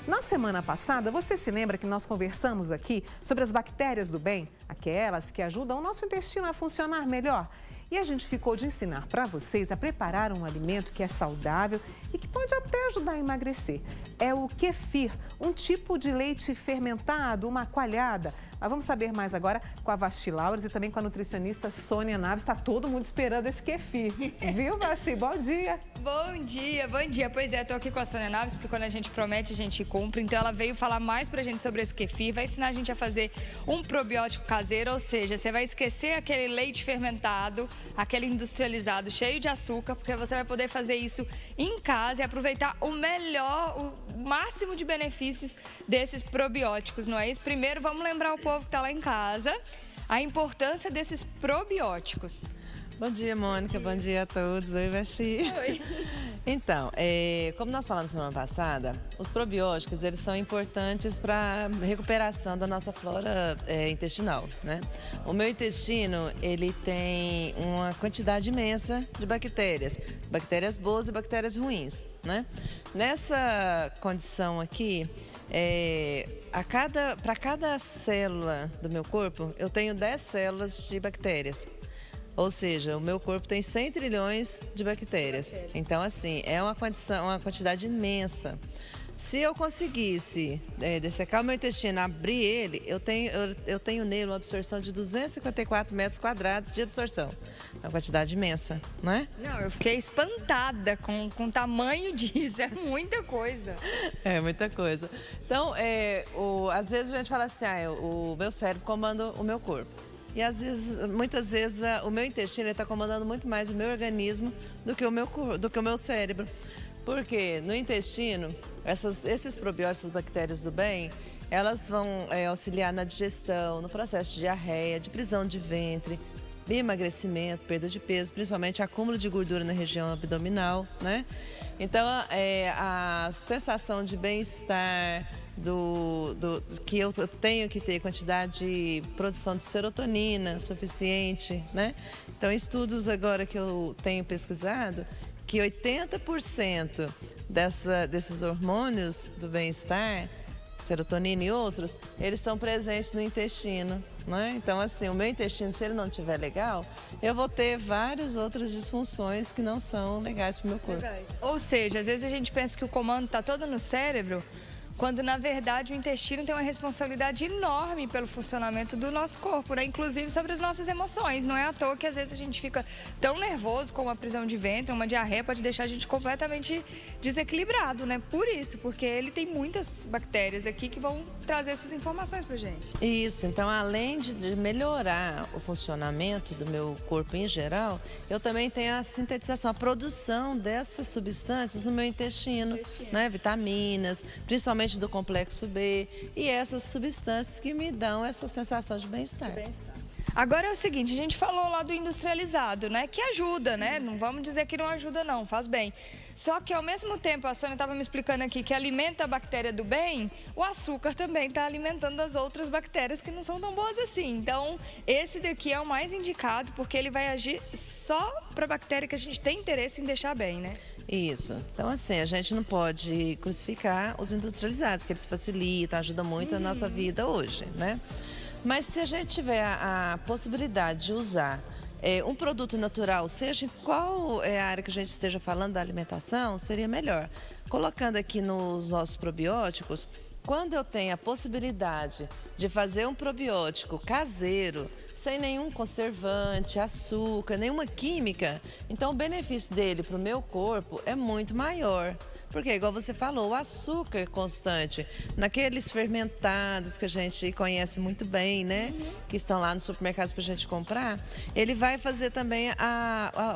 Na semana passada, você se lembra que nós conversamos aqui sobre as bactérias do bem, aquelas que ajudam o nosso intestino a funcionar melhor? E a gente ficou de ensinar para vocês a preparar um alimento que é saudável e que pode até ajudar a emagrecer. É o kefir, um tipo de leite fermentado, uma coalhada. Mas vamos saber mais agora com a Vasti Laures e também com a nutricionista Sônia Naves. Está todo mundo esperando esse kefir. Viu, Vasti? Bom dia. Bom dia, bom dia. Pois é, estou aqui com a Sônia Naves, porque quando a gente promete, a gente cumpre. Então ela veio falar mais pra gente sobre esse kefir, vai ensinar a gente a fazer um probiótico caseiro, ou seja, você vai esquecer aquele leite fermentado, aquele industrializado cheio de açúcar, porque você vai poder fazer isso em casa e aproveitar o melhor, o máximo de benefícios desses probióticos, não é isso? Primeiro, vamos lembrar o povo que está lá em casa a importância desses probióticos. Bom dia, Mônica. Bom dia a todos. Oi, Vasti. Oi. Então, como nós falamos semana passada, os probióticos, eles são importantes para a recuperação da nossa flora intestinal, né? O meu intestino, ele tem uma quantidade imensa de bactérias, bactérias boas e bactérias ruins, né? Nessa condição aqui, para cada célula do meu corpo, eu tenho 10 células de bactérias. Ou seja, o meu corpo tem 100 trilhões de bactérias. Então, assim, é uma quantidade imensa. Se eu conseguisse dessecar o meu intestino, abrir ele, eu tenho nele uma absorção de 254 metros quadrados de absorção. É uma quantidade imensa, não é? Não, eu fiquei espantada com o tamanho disso, é muita coisa. É muita coisa. Então, às vezes a gente fala assim, o meu cérebro comanda o meu corpo. E muitas vezes, o meu intestino está comandando muito mais o meu organismo do que o meu cérebro. Porque no intestino, esses probióticos, essas bactérias do bem, elas vão auxiliar na digestão, no processo de diarreia, de prisão de ventre, emagrecimento, perda de peso, principalmente acúmulo de gordura na região abdominal, né? Então, a sensação de bem-estar, que eu tenho que ter quantidade de produção de serotonina suficiente, né? Então, estudos agora que eu tenho pesquisado, que 80% desses hormônios do bem-estar, serotonina e outros, eles estão presentes no intestino, né? Então, assim, o meu intestino, se ele não estiver legal, eu vou ter várias outras disfunções que não são legais para o meu corpo. Ou seja, às vezes a gente pensa que o comando está todo no cérebro, quando na verdade o intestino tem uma responsabilidade enorme pelo funcionamento do nosso corpo, né? Inclusive sobre as nossas emoções. Não é à toa que às vezes a gente fica tão nervoso com uma prisão de ventre, uma diarreia pode deixar a gente completamente desequilibrado, né? Por isso, porque ele tem muitas bactérias aqui que vão trazer essas informações pra gente. Isso, então além de melhorar o funcionamento do meu corpo em geral, eu também tenho a sintetização, a produção dessas substâncias no meu intestino, né? Vitaminas, principalmente do complexo B e essas substâncias que me dão essa sensação de bem-estar. Agora é o seguinte, a gente falou lá do industrializado, né? Que ajuda, né? Não vamos dizer que não ajuda não, faz bem. Só que ao mesmo tempo, a Sônia estava me explicando aqui que alimenta a bactéria do bem, o açúcar também está alimentando as outras bactérias que não são tão boas assim. Então, esse daqui é o mais indicado porque ele vai agir só para a bactéria que a gente tem interesse em deixar bem, né? Isso. Então, assim, a gente não pode crucificar os industrializados, que eles facilitam, ajudam muito a nossa vida hoje, né? Mas se a gente tiver a possibilidade de usar um produto natural, seja em qual área que a gente esteja falando da alimentação, seria melhor. Colocando aqui nos nossos probióticos, quando eu tenho a possibilidade de fazer um probiótico caseiro, sem nenhum conservante, açúcar, nenhuma química, então o benefício dele para o meu corpo é muito maior. Porque, igual você falou, o açúcar constante, naqueles fermentados que a gente conhece muito bem, né? Que estão lá nos supermercados para a gente comprar, ele vai fazer também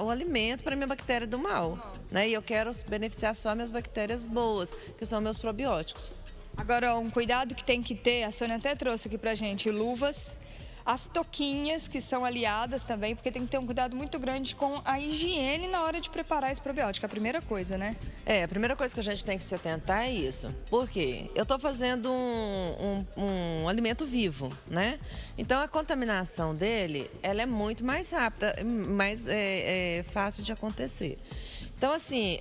o alimento para a minha bactéria do mal, né? E eu quero beneficiar só minhas bactérias boas, que são meus probióticos. Agora, um cuidado que tem que ter, a Sônia até trouxe aqui pra gente, luvas, as touquinhas que são aliadas também, porque tem que ter um cuidado muito grande com a higiene na hora de preparar esse probiótico, a primeira coisa, né? A primeira coisa que a gente tem que se atentar é isso. Por quê? Eu estou fazendo um alimento vivo, né? Então, a contaminação dele, ela é muito mais rápida, mais fácil de acontecer. Então, assim,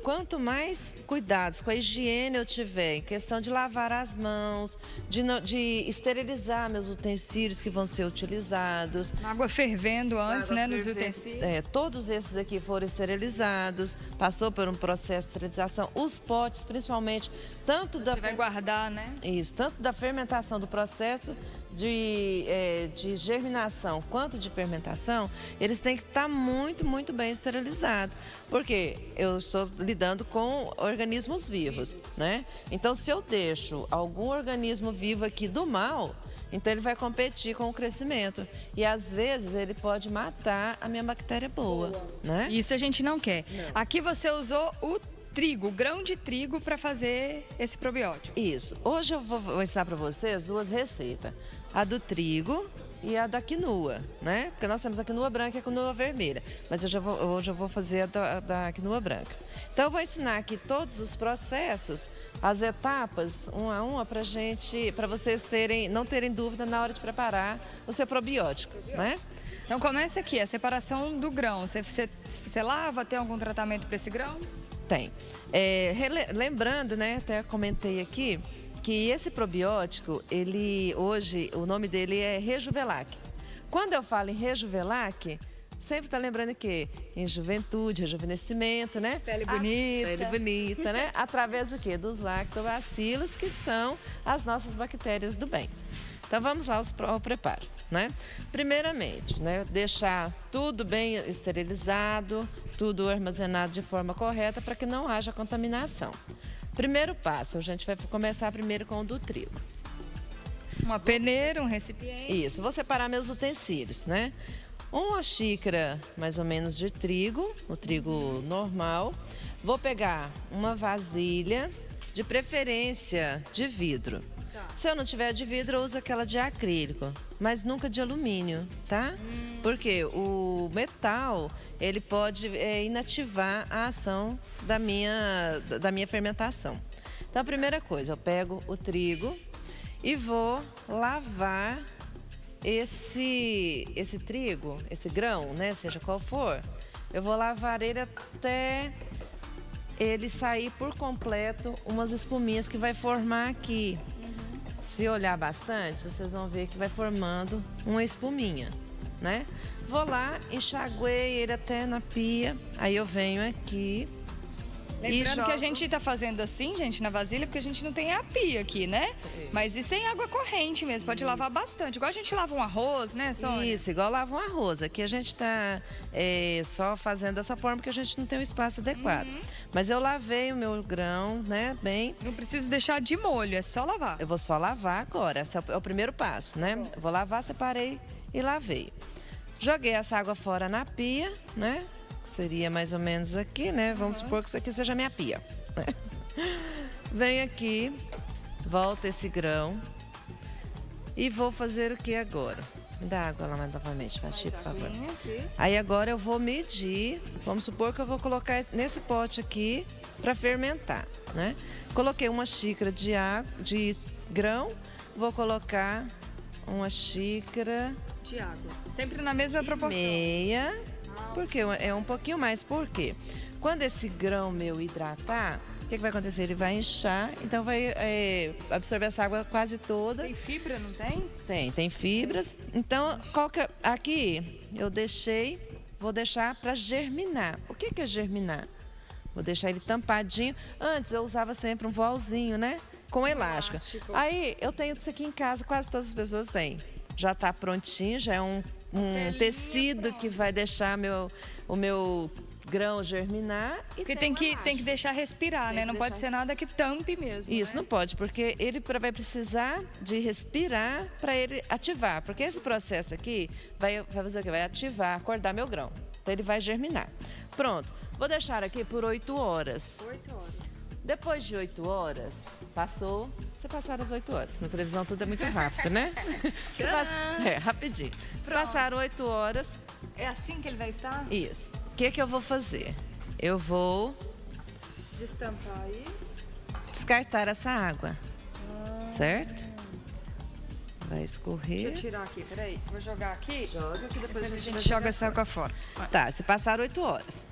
quanto mais cuidados com a higiene eu tiver, em questão de lavar as mãos, de esterilizar meus utensílios que vão ser utilizados. Água fervendo antes, né, nos utensílios. Todos esses aqui foram esterilizados, passou por um processo de esterilização. Os potes, principalmente, tanto da... Você vai guardar, né? Isso, tanto da fermentação, do processo de germinação quanto de fermentação, eles têm que estar muito, muito bem esterilizados. Porque eu estou lidando com organismos vivos, né? Então, se eu deixo algum organismo vivo aqui do mal, então ele vai competir com o crescimento. E às vezes ele pode matar a minha bactéria boa, né? Isso a gente não quer. Não. Aqui você usou o trigo, o grão de trigo para fazer esse probiótico. Isso. Hoje eu vou ensinar para vocês duas receitas. A do trigo e a da quinoa, né? Porque nós temos a quinoa branca e a quinoa vermelha. Mas hoje eu vou fazer a da quinoa branca. Então eu vou ensinar aqui todos os processos, as etapas, uma a uma, para vocês não terem dúvida na hora de preparar o seu probiótico, né? Então começa aqui, a separação do grão. Você lava, tem algum tratamento para esse grão? Tem. Lembrando, né? Até comentei aqui que esse probiótico, hoje, o nome dele é Rejuvelac. Quando eu falo em Rejuvelac, sempre está lembrando que em juventude, rejuvenescimento, né? Pele bonita. Pele bonita, né? Através do quê? Dos lactobacilos, que são as nossas bactérias do bem. Então vamos lá ao preparo, né? Primeiramente, né, deixar tudo bem esterilizado, tudo armazenado de forma correta para que não haja contaminação. Primeiro passo, a gente vai começar primeiro com o do trigo. Uma peneira, um recipiente. Isso, vou separar meus utensílios, né? Uma xícara, mais ou menos, de trigo, o trigo normal. Vou pegar uma vasilha, de preferência de vidro. Tá. Se eu não tiver de vidro, eu uso aquela de acrílico, mas nunca de alumínio, tá? Porque o metal, ele pode inativar a ação da minha fermentação. Então, a primeira coisa, eu pego o trigo e vou lavar esse trigo, esse grão, né, seja qual for. Eu vou lavar ele até ele sair por completo umas espuminhas que vai formar aqui. Se olhar bastante, vocês vão ver que vai formando uma espuminha, né? Vou lá, enxaguei ele até na pia, aí eu venho aqui. Lembrando que a gente tá fazendo assim, gente, na vasilha, porque a gente não tem a pia aqui, né? Mas isso em água corrente mesmo, pode lavar bastante. Igual a gente lava um arroz, né, Sônia? Isso, igual lava um arroz. Aqui a gente tá só fazendo dessa forma porque a gente não tem um espaço adequado. Mas eu lavei o meu grão, né, bem. Não preciso deixar de molho, é só lavar. Eu vou só lavar agora, esse é o primeiro passo, né? Eu vou lavar, separei e lavei. Joguei essa água fora na pia, né? Seria mais ou menos aqui, né? Vamos supor que isso aqui seja a minha pia. Venho aqui, volta esse grão e vou fazer o que agora? Me dá água lá mais novamente, Faxi, por favor. Aí agora eu vou medir, vamos supor que eu vou colocar nesse pote aqui para fermentar, né? Coloquei uma xícara de água, de grão, vou colocar uma xícara de água. Sempre na mesma proporção. Meia. Porque é um pouquinho mais. Por quê? Quando esse grão meu hidratar, o que vai acontecer? Ele vai inchar, então vai absorver essa água quase toda. Tem fibra, não tem? Tem fibras. Então, aqui eu vou deixar para germinar. O que é germinar? Vou deixar ele tampadinho. Antes eu usava sempre um volzinho, né? Com elástico. Aí eu tenho isso aqui em casa, quase todas as pessoas têm. Já está prontinho, já é um tecido que vai deixar o meu grão germinar. Porque tem que deixar respirar, né? Não pode ser nada que tampe mesmo. Isso, né? não pode, porque ele vai precisar de respirar para ele ativar. Porque esse processo aqui vai fazer o quê? Vai ativar, acordar meu grão. Então ele vai germinar. Pronto, vou deixar aqui por 8 horas. 8 horas. Depois de 8 horas, você passaram as 8 horas. Na televisão tudo é muito rápido, né? Rapidinho. Se passaram 8 horas... É assim que ele vai estar? Isso. O que eu vou fazer? Eu vou... Destampar aí. Descartar essa água. Certo? Vai escorrer. Deixa eu tirar aqui, peraí. Vou jogar aqui. Joga que depois a gente joga essa água fora. Tá, se passaram 8 horas.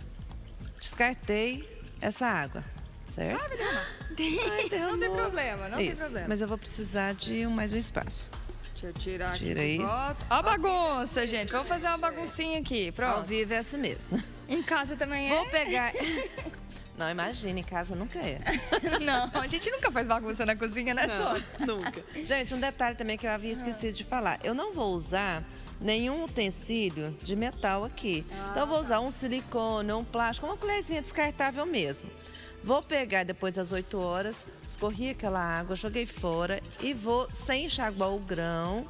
descartei essa água, certo? Ai, Não tem problema, não tem Isso, problema. mas eu vou precisar de mais um espaço. Deixa eu tirar aqui Tira de aí. volta. Ó a bagunça, gente. Vamos fazer uma baguncinha aqui, Ao pronto. vivo é assim mesmo. Em casa também é? Vou pegar... Não, imagina, em casa nunca é. Não, a gente nunca faz bagunça na cozinha, né, Sônia? Nunca. Gente, um detalhe também que eu havia esquecido de falar. Eu não vou usar nenhum utensílio de metal aqui. Então eu vou usar um silicone, um plástico, uma colherzinha descartável mesmo. Vou pegar depois das 8 horas, escorri aquela água, joguei fora e vou, sem enxaguar o grão,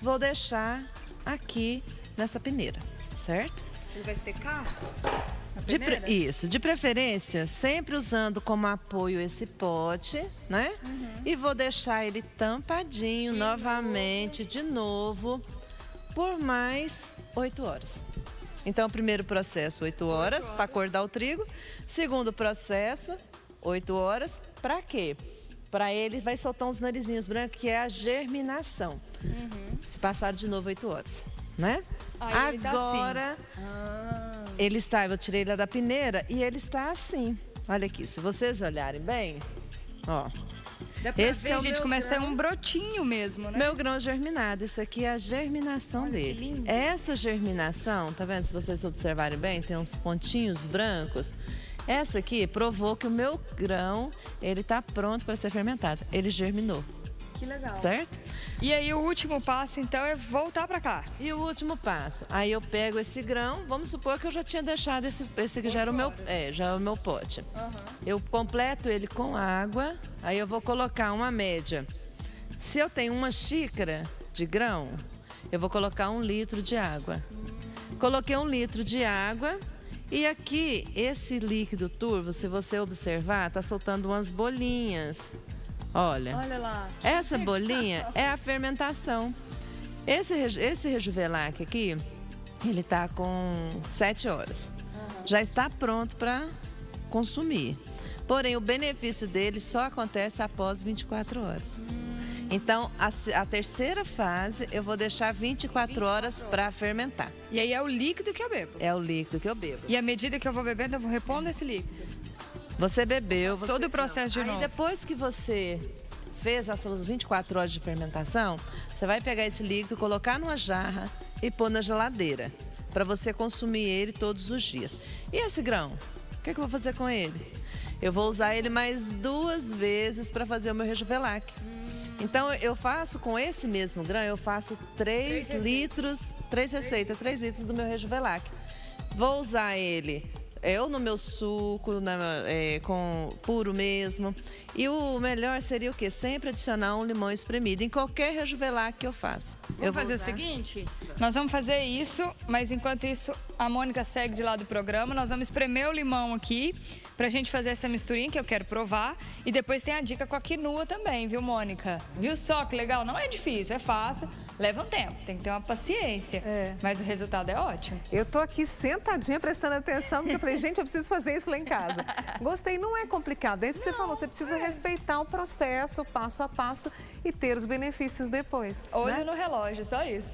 vou deixar aqui nessa peneira, certo? Ele vai secar? Isso, de preferência, sempre usando como apoio esse pote, né? E vou deixar ele tampadinho novamente, de novo, por mais 8 horas. Então, o primeiro processo, 8 horas, para acordar o trigo. Segundo processo, 8 horas, para quê? Para ele vai soltar uns narizinhos brancos, que é a germinação. Se passar de novo 8 horas, né? Aí ele tá Agora, ele está, eu tirei ele da peneira e ele está assim. Olha aqui, se vocês olharem bem, ó. Dá pra Esse ver, é o gente, meu começa a grão. um brotinho mesmo, né? Meu grão germinado, isso aqui é a germinação Olha que dele. lindo. Essa germinação, tá vendo? Se vocês observarem bem, tem uns pontinhos brancos. Essa aqui provou que o meu grão, ele tá pronto para ser fermentado. Ele germinou, Que legal. certo? E aí, o último passo, então, é voltar pra cá. E o último passo, aí eu pego esse grão, vamos supor que eu já tinha deixado esse que já era o meu, já é o meu pote. Eu completo ele com água, aí eu vou colocar uma média. Se eu tenho uma xícara de grão, eu vou colocar 1 litro de água. Coloquei 1 litro de água e aqui, esse líquido turvo, se você observar, tá soltando umas bolinhas. Olha. Olha lá. Essa bolinha é a fermentação. Esse Rejuvelac aqui, ele tá com 7 horas. Já está pronto para consumir. Porém, o benefício dele só acontece após 24 horas. Então, a terceira fase, eu vou deixar 24 horas para fermentar. E aí é o líquido que eu bebo. É o líquido que eu bebo. E à medida que eu vou bebendo, eu vou repondo esse líquido. Você bebeu. Você... Todo o processo de Aí novo. depois que você fez as suas 24 horas de fermentação, você vai pegar esse líquido, colocar numa jarra e pôr na geladeira, para você consumir ele todos os dias. E esse grão? O que eu vou fazer com ele? Eu vou usar ele mais 2 vezes para fazer o meu Rejuvelac. Então, eu faço com esse mesmo grão, eu faço 3 litros, 3 receitas, 3 litros do meu Rejuvelac. Vou usar ele no meu suco, com puro mesmo. E o melhor seria o quê? Sempre adicionar um limão espremido em qualquer Rejuvelac que eu faça. Vamos fazer o seguinte? Nós vamos fazer isso, mas enquanto isso, a Mônica segue de lá do programa. Nós vamos espremer o limão aqui pra gente fazer essa misturinha que eu quero provar. E depois tem a dica com a quinua também, viu, Mônica? Viu só que legal? Não é difícil, é fácil. Leva um tempo, tem que ter uma paciência. Mas o resultado é ótimo. Eu tô aqui sentadinha prestando atenção, porque eu falei, gente, eu preciso fazer isso lá em casa. Gostei, não é complicado. É isso que você falou, você precisa respeitar o processo, passo a passo e ter os benefícios depois. Olho no relógio, só isso.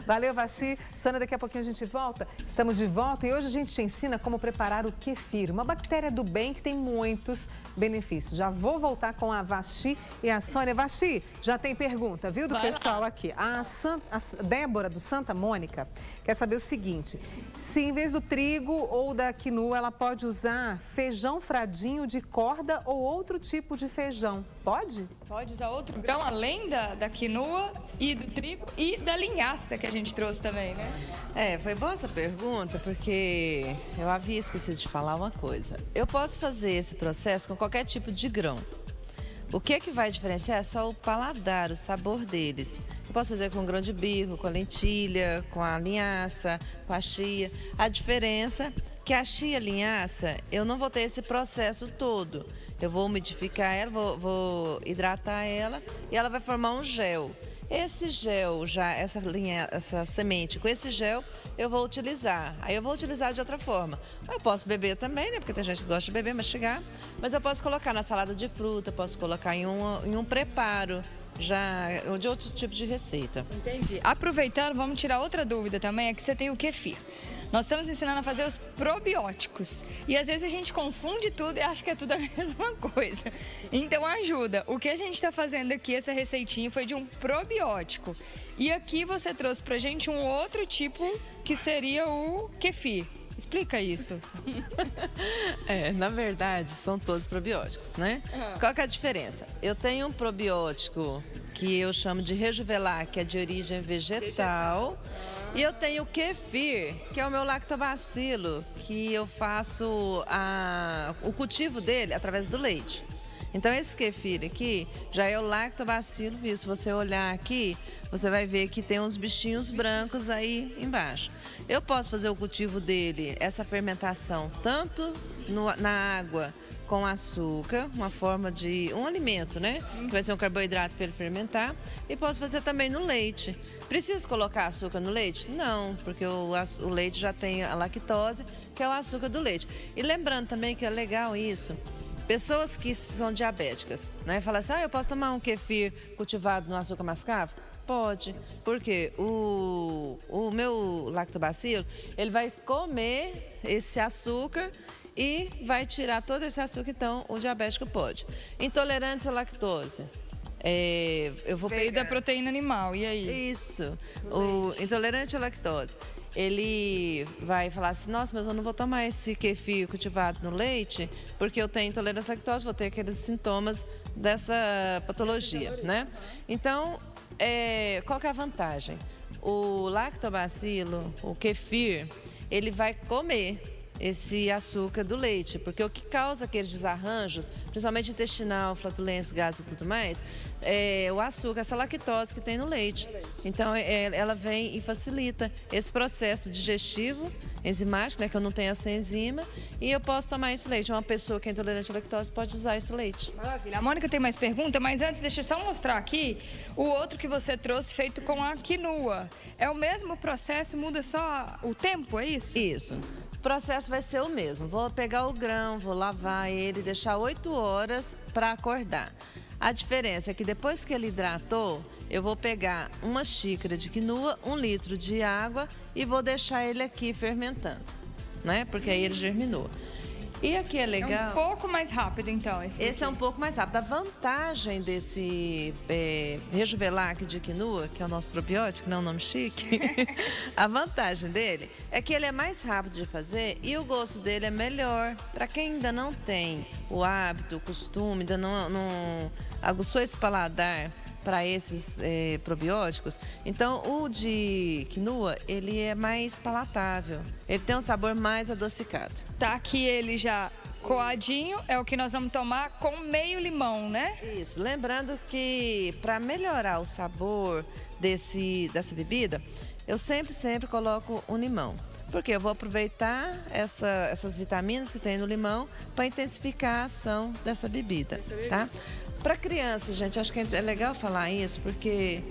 Valeu, Vaxi. Sônia, daqui a pouquinho a gente volta. Estamos de volta e hoje a gente te ensina como preparar o kefir, uma bactéria do bem que tem muitos benefícios. Já vou voltar com a Vaxi e a Sônia. Vaxi, já tem pergunta, viu, do pessoal aqui. A Débora, do Santa Mônica, quer saber o seguinte: se em vez do trigo ou da quinua, ela pode usar feijão fradinho de corda ou outro tipo de feijão. Pode? Pode usar outro grão além da quinua e do trigo e da linhaça que a gente trouxe também, né? Foi boa essa pergunta, porque eu havia esquecido de falar uma coisa. Eu posso fazer esse processo com qualquer tipo de grão. O que vai diferenciar é só o paladar, o sabor deles. Eu posso fazer com grão de bico, com a lentilha, com a linhaça, com a chia. A diferença é que a chia linhaça, eu não vou ter esse processo todo. Eu vou umidificar ela, vou hidratar ela e ela vai formar um gel. Esse gel, essa semente com esse gel, eu vou utilizar. Aí eu vou utilizar de outra forma. Eu posso beber também, né? Porque tem gente que gosta de beber, mastigar. Mas eu posso colocar na salada de fruta, posso colocar em um preparo de outro tipo de receita. Entendi. Aproveitando, vamos tirar outra dúvida também, é que você tem o kefir. Nós estamos ensinando a fazer os probióticos. E às vezes a gente confunde tudo e acha que é tudo a mesma coisa. Então ajuda. O que a gente está fazendo aqui, essa receitinha, foi de um probiótico. E aqui você trouxe pra gente um outro tipo que seria o kefir. Explica isso. Na verdade, são todos probióticos, né? Qual que é a diferença? Eu tenho um probiótico que eu chamo de Rejuvelar, que é de origem vegetal. E eu tenho o kefir, que é o meu lactobacilo, que eu faço o cultivo dele através do leite. Então, esse kefir aqui já é o lactobacilo vivo. Se você olhar aqui, você vai ver que tem uns bichinhos brancos aí embaixo. Eu posso fazer o cultivo dele, essa fermentação, tanto na água com açúcar, uma forma de um alimento, né? Que vai ser um carboidrato para ele fermentar. E posso fazer também no leite. Preciso colocar açúcar no leite? Não, porque o leite já tem a lactose, que é o açúcar do leite. E lembrando também que é legal isso. Pessoas que são diabéticas, né? Fala assim, eu posso tomar um kefir cultivado no açúcar mascavo? Pode, porque o meu lactobacilo, ele vai comer esse açúcar e vai tirar todo esse açúcar, então o diabético pode. Intolerantes à lactose. Eu vou Veio da proteína animal, e aí? Isso, o intolerante à lactose. Ele vai falar assim, nossa, mas eu não vou tomar esse kefir cultivado no leite porque eu tenho intolerância à lactose, vou ter aqueles sintomas dessa patologia, né? Então, qual que é a vantagem? O lactobacilo, o kefir, ele vai comer esse açúcar do leite, porque o que causa aqueles desarranjos, principalmente intestinal, flatulência, gases e tudo mais, é o açúcar, essa lactose que tem no leite. Então, ela vem e facilita esse processo digestivo, enzimático, né, que eu não tenho essa enzima, e eu posso tomar esse leite. Uma pessoa que é intolerante à lactose pode usar esse leite. Maravilha. A Mônica tem mais pergunta, mas antes deixa eu só mostrar aqui o outro que você trouxe feito com a quinoa. É o mesmo processo, muda só o tempo, é isso? Isso. O processo vai ser o mesmo. Vou pegar o grão, vou lavar ele, deixar 8 horas para acordar. A diferença é que depois que ele hidratou, eu vou pegar uma xícara de quinoa, 1 litro de água e vou deixar ele aqui fermentando, né? Porque aí ele germinou. E aqui é legal... É um pouco mais rápido, então, Esse é um pouco mais rápido. A vantagem desse Rejuvelac de quinoa, que é o nosso probiótico, não é um nome chique, a vantagem dele é que ele é mais rápido de fazer e o gosto dele é melhor. Para quem ainda não tem o hábito, o costume, ainda não aguçou esse paladar para esses probióticos, então o de quinoa, ele é mais palatável, ele tem um sabor mais adocicado. Tá aqui ele já coadinho, é o que nós vamos tomar com meio limão, né? Isso, lembrando que para melhorar o sabor dessa bebida, eu sempre coloco um limão. Porque eu vou aproveitar essas vitaminas que tem no limão para intensificar a ação dessa bebida, tá? Para crianças, gente, acho que é legal falar isso, porque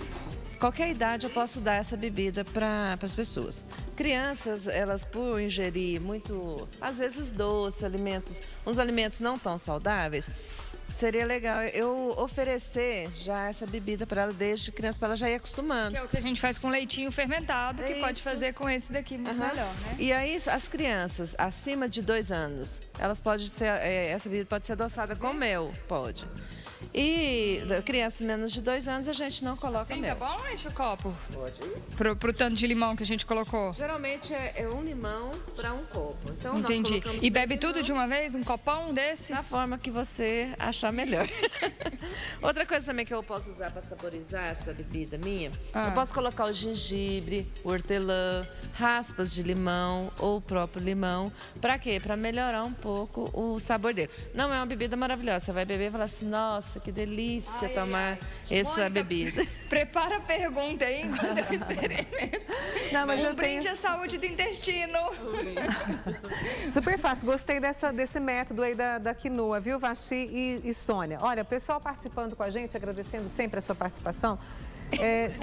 qualquer idade eu posso dar essa bebida para as pessoas. Crianças, elas por ingerir muito, às vezes doce, uns alimentos não tão saudáveis, seria legal eu oferecer já essa bebida para ela desde criança, para ela já ir acostumando. Que é o que a gente faz com leitinho fermentado, que pode fazer com esse daqui muito melhor, né? E aí, as crianças acima de 2 anos, elas podem ser, essa bebida pode ser adoçada com mel, pode. E crianças menos de 2 anos, a gente não coloca mel. Tá bom, enche o copo? Pode. Pro tanto de limão que a gente colocou? Geralmente é 1 limão para 1 copo. Então, entendi. Nós colocamos e bebe tudo de uma vez? Um copão desse? Da forma que você achar melhor. Outra coisa também que eu posso usar para saborizar essa bebida minha, eu posso colocar o gengibre, o hortelã, raspas de limão ou o próprio limão. Para quê? Para melhorar um pouco o sabor dele. Não é uma bebida maravilhosa. Você vai beber e falar assim, nossa, que delícia tomar essa Mônica, bebida. Prepara a pergunta aí enquanto eu experimento. Não, mas eu brinde à saúde do intestino. Super fácil. Gostei desse método aí da quinoa, viu, Vaxi e Sônia? Olha, o pessoal participando com a gente, agradecendo sempre a sua participação.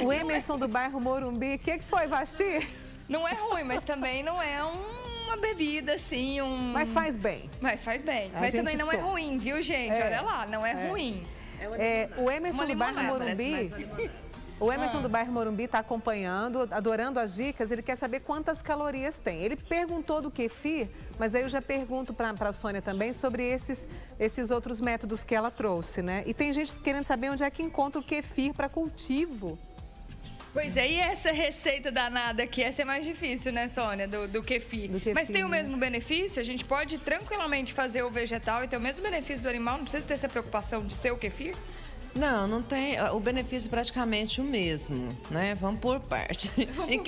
O Emerson do bairro Morumbi, o que foi, Vaxi? Não é ruim, mas também não é uma bebida assim, Mas faz bem. Mas faz bem. Mas também não é ruim, viu, gente? Olha lá, não é ruim. O Emerson do bairro Morumbi... O Emerson do bairro Morumbi está acompanhando, adorando as dicas. Ele quer saber quantas calorias tem. Ele perguntou do kefir, mas aí eu já pergunto para a Sônia também sobre esses outros métodos que ela trouxe, né? E tem gente querendo saber onde é que encontra o kefir para cultivo. Pois é, e essa receita danada aqui, essa é mais difícil, né, Sônia, do kefir. Mas tem o mesmo benefício? A gente pode tranquilamente fazer o vegetal e ter o mesmo benefício do animal? Não precisa ter essa preocupação de ser o kefir? Não, não tem. O benefício é praticamente o mesmo, né? Vamos por parte. Em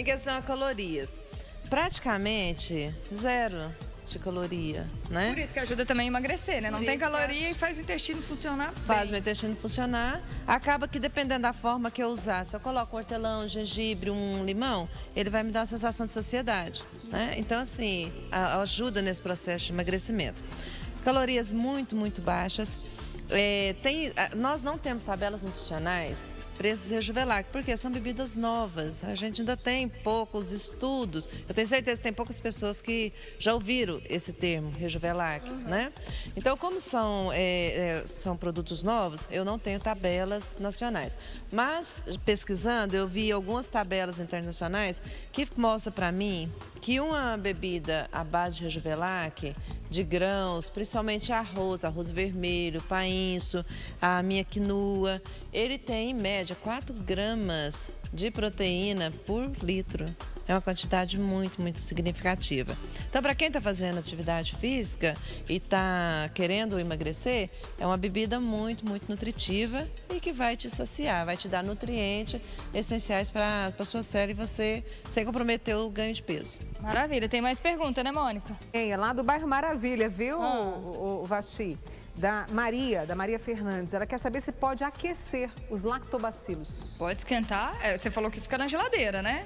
questão a calorias, praticamente zero de caloria, né? Por isso que ajuda também a emagrecer, né? Não tem caloria e faz o intestino funcionar bem. Faz o intestino funcionar. Acaba que dependendo da forma que eu usar, se eu coloco hortelã, gengibre, um limão, ele vai me dar uma sensação de saciedade, né? Então, assim, ajuda nesse processo de emagrecimento. Calorias muito, muito baixas. Nós não temos tabelas nutricionais para esses Rejuvelac, porque são bebidas novas. A gente ainda tem poucos estudos. Eu tenho certeza que tem poucas pessoas que já ouviram esse termo, Rejuvelac, né? Então, como são produtos novos, eu não tenho tabelas nacionais. Mas, pesquisando, eu vi algumas tabelas internacionais que mostram para mim que uma bebida à base de Rejuvelac, de grãos, principalmente arroz vermelho, painço, a minha quinoa, ele tem, em média, 4 gramas de proteína por litro. É uma quantidade muito, muito significativa. Então, para quem está fazendo atividade física e está querendo emagrecer, é uma bebida muito, muito nutritiva e que vai te saciar, vai te dar nutrientes essenciais para a sua célula e você sem comprometer o ganho de peso. Maravilha. Tem mais pergunta, né, Mônica? É lá do bairro Maravilha, viu, o Vasti? Da Maria Fernandes. Ela quer saber se pode aquecer os lactobacilos. Pode esquentar? Você falou que fica na geladeira, né?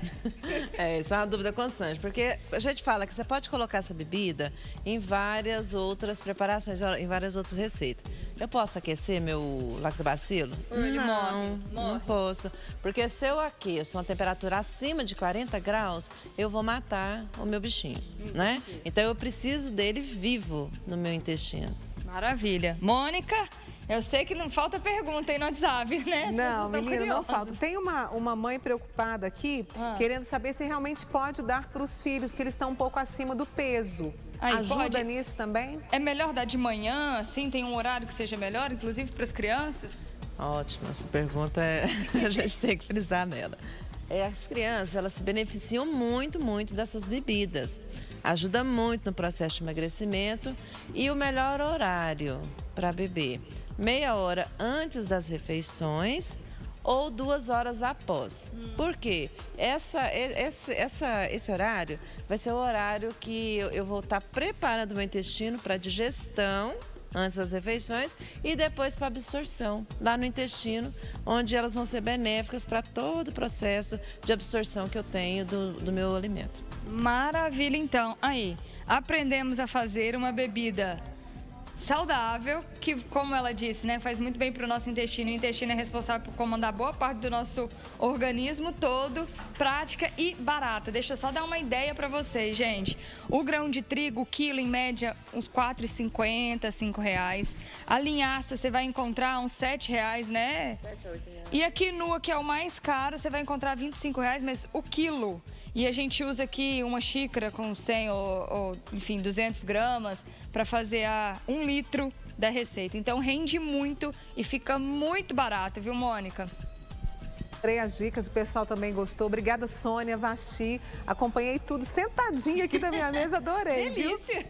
Isso é uma dúvida constante, porque a gente fala que você pode colocar essa bebida em várias outras preparações, em várias outras receitas. Eu posso aquecer meu lactobacilo? Ele morre. Não posso. Porque se eu aqueço uma temperatura acima de 40 graus, eu vou matar o meu bichinho, né? Então eu preciso dele vivo no meu intestino. Maravilha. Mônica, eu sei que não falta pergunta aí no WhatsApp, né? As pessoas estão menina, não curiosas. falta. Tem uma mãe preocupada aqui, querendo saber se realmente pode dar para os filhos, que eles estão um pouco acima do peso. Ajuda nisso também? É melhor dar de manhã, assim? Tem um horário que seja melhor, inclusive para as crianças? Ótimo, essa pergunta a gente tem que frisar nela. As crianças, elas se beneficiam muito, muito dessas bebidas. Ajuda muito no processo de emagrecimento e o melhor horário para beber. Meia hora antes das refeições ou 2 horas após. Por quê? Esse horário vai ser o horário que eu vou estar preparando o meu intestino para digestão antes das refeições e depois para absorção lá no intestino, onde elas vão ser benéficas para todo o processo de absorção que eu tenho do meu alimento. Maravilha, então. Aí, aprendemos a fazer uma bebida saudável, que, como ela disse, né, faz muito bem para o nosso intestino. O intestino é responsável por comandar boa parte do nosso organismo todo, prática e barata. Deixa eu só dar uma ideia para vocês, gente. O grão de trigo, o quilo, em média, uns R$ 4,50, R$ 5. A linhaça, você vai encontrar uns R$ 7, né? 7 a 8 reais. E a quinoa, que é o mais caro, você vai encontrar R$ 25, mas o quilo. E a gente usa aqui uma xícara com 100 enfim, 200 gramas para fazer 1 litro da receita. Então rende muito e fica muito barato, viu, Mônica? Adorei as dicas, o pessoal também gostou. Obrigada, Sônia, Vasti. Acompanhei tudo sentadinha aqui da minha mesa, adorei. Delícia!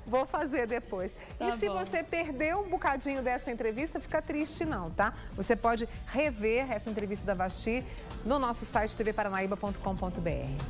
Vou fazer depois. Tá e se bom. você perdeu um bocadinho dessa entrevista, fica triste não, tá? Você pode rever essa entrevista da Vasti no nosso site tvparanaíba.com.br.